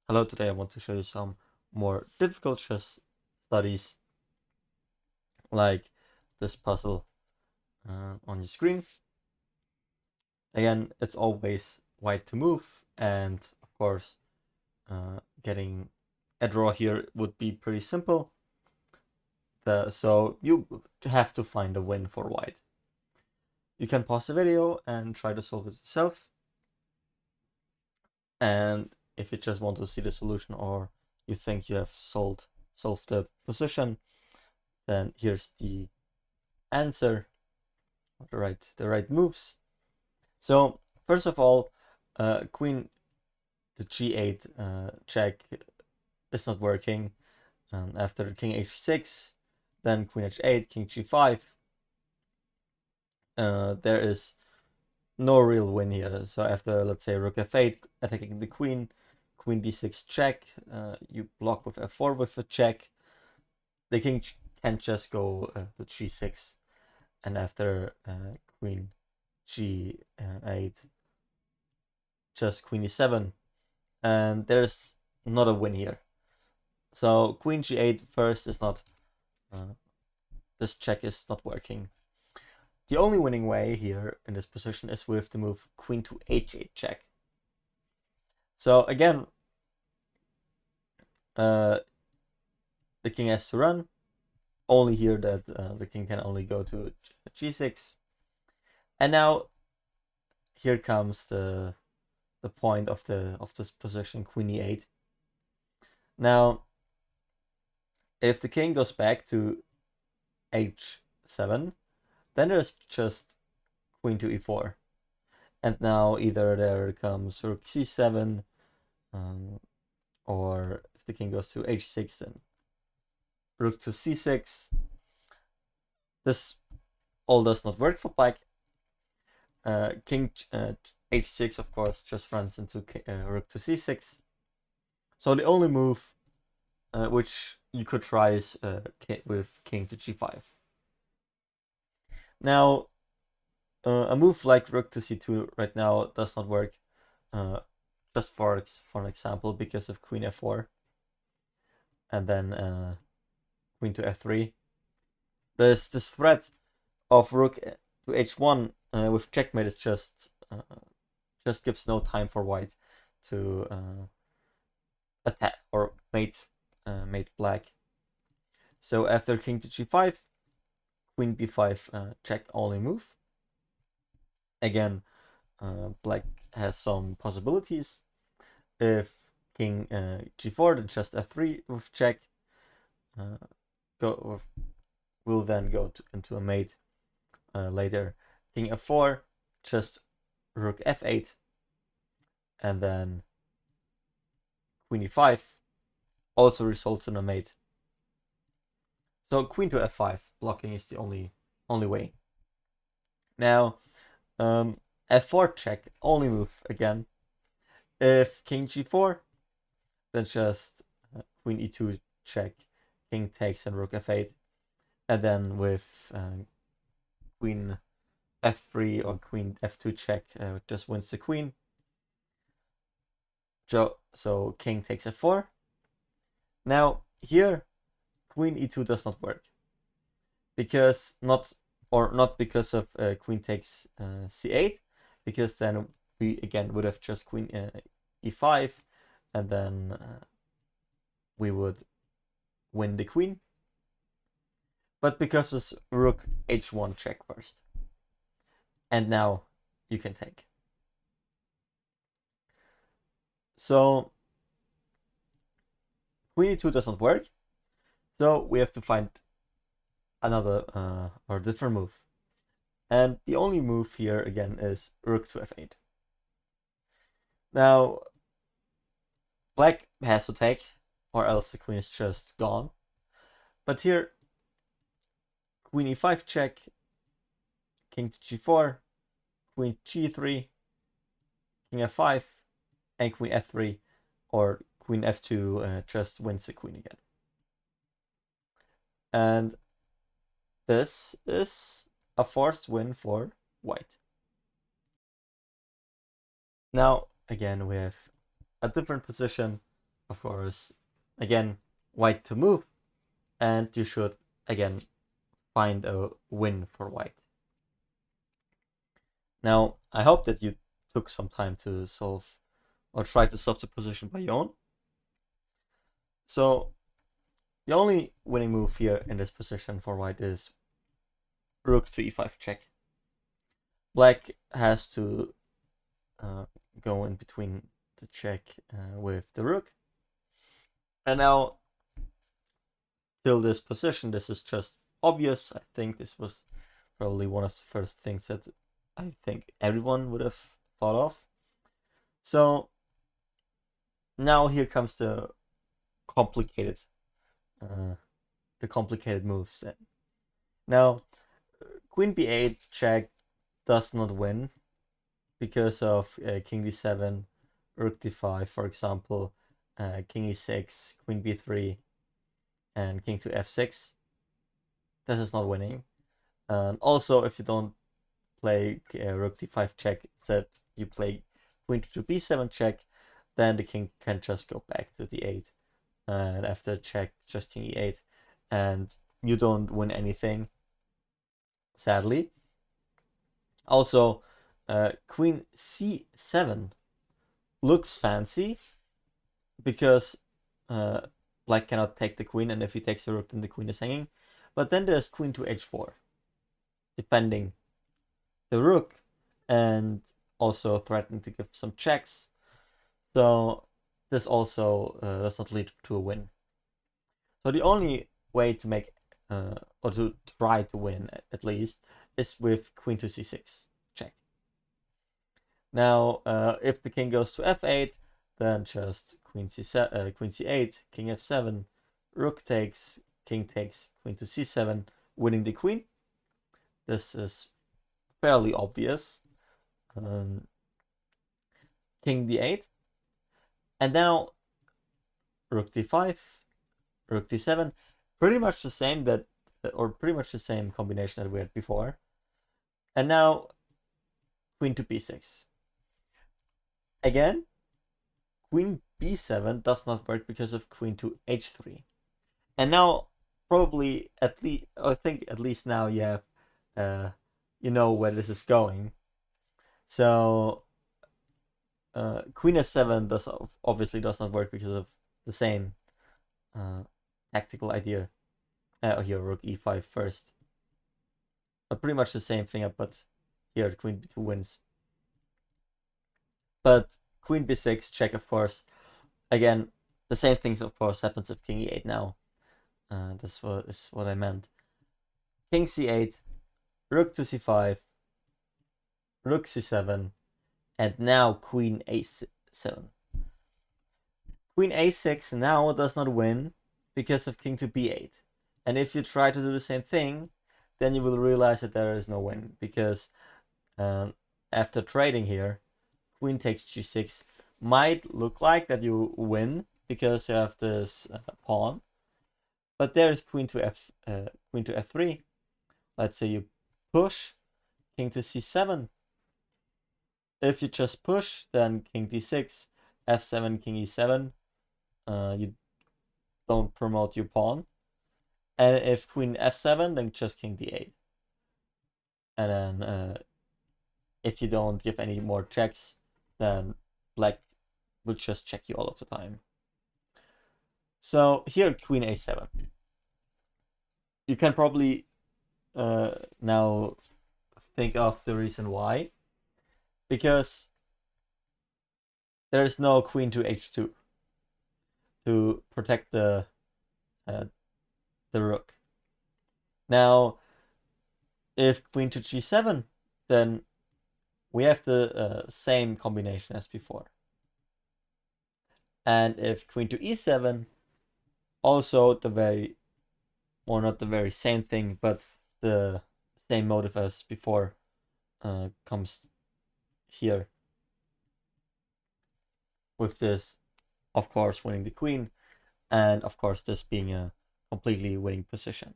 Hello, today I want to show you some more difficult chess studies, like this puzzle on your screen. Again, it's always white to move, and of course, getting a draw here would be pretty simple. So you have to find a win for white. You can pause the video and try to solve it yourself. And if you just want to see the solution or you think you have solved the position, then here's the answer, the right moves. So first of all, queen to g8 check is not working. After king h6, then queen h8, king g5. There is no real win here. So after, let's say, rook f8 attacking the queen, queen d6 check, you block with f4 with a check. The king can just go to g6, and after queen g8, just queen e7, and there's not a win here. So queen g8 first is not, this check is not working. The only winning way here in this position is with the move queen to h8 check. So again, the king has to run. Only here that the king can only go to g6. And now here comes the point of this position, queen e8. Now, if the king goes back to h7, then there's just queen to e4. And now either there comes rook c7, or if the king goes to h6, then rook to c6. This all does not work for black. King h6, of course, just runs into rook to c6. So the only move which you could try is with king to g5. Now, a move like rook to c2 right now does not work, just for an example, because of queen f4, and then queen to f3. There's this threat of rook to h1 with checkmate. It just gives no time for white to attack or mate black. So after king to g5, queen b5 check only move. Again, black has some possibilities. If king g4, then just f3 with check. Will then go into a mate later. King f4, just rook f8, and then queen e5 also results in a mate. So queen to f5 blocking is the only way. Now, f4 check only move again. If king g4, then just queen e2 check, king takes, and rook f8, and then with queen f3 or queen f2 check, just wins the queen. So king takes f4. Now here, queen e2 does not work, because not because of queen takes c8, because then we again would have just queen e5, and then we would win the queen, but because it's rook h1 check first, and now you can take. So queen e2 does not work, so we have to find another or different move. And the only move here again is rook to f8. Now, black has to take, or else the queen is just gone. But here, queen e5 check, king to g4, queen g3, king f5, and queen f3, or queen f2 just wins the queen again. And this is a forced win for white. Now, again, we have a different position. of course, again, white to move, and you should, again, find a win for white. Now, I hope that you took some time to solve or try to solve the position by your own. So, the only winning move here in this position for white is rook to e5 check. Black has to go in between the check with the rook. And now, till this position, this is just obvious. I think this was probably one of the first things that I think everyone would have thought of. So now here comes the complicated moves. Then now queen b8 check does not win because of king d7, rook d5, for example, king e6, queen b3, and king to f6. This is not winning. Also, if you don't play rook d5 check, instead you play queen to b7 check, then the king can just go back to d8, and after check, just king e8, and you don't win anything, sadly. Also, queen c7 looks fancy because black cannot take the queen, and if he takes the rook, then the queen is hanging. But then there's queen to h4, defending the rook and also threatening to give some checks. So this also does not lead to a win. So the only way to make or to try to win at least is with queen to c6 check. Now if the king goes to f8, then just queen c8, king f7, rook takes, king takes, queen to c7, winning the queen. This is fairly obvious. King d8, and now rook d5, rook d7, pretty much the same combination that we had before. And now queen to b6. Again, queen b7 does not work because of queen to h3. And now probably I think at least now you have you know where this is going. So queen f7 obviously does not work because of the same tactical idea. Here, rook e5 first. Pretty much the same thing, but here queen b2 wins. But queen b6 check, of course. Again, the same things, of course, happens with king e8 now. This is what I meant. King c8, rook to c5, rook c7, and now queen a7. Queen a6 now does not win because of king to b8. And if you try to do the same thing, then you will realize that there is no win, because after trading here, queen takes g6 might look like that you win because you have this pawn, but there is queen to f3. Let's say you push, king to c7. If you just push, then king d6, f7, king e7. You don't promote your pawn. And if queen f7, then just king d8. And then if you don't give any more checks, then black will just check you all of the time. So here, queen a7. You can probably now think of the reason why. Because there is no queen to h2 to protect the rook. Now, if queen to g7, then we have the same combination as before. And if queen to e7, also not the very same thing, but the same motive as before comes here. With this, of course, winning the queen, and of course this being a completely winning position.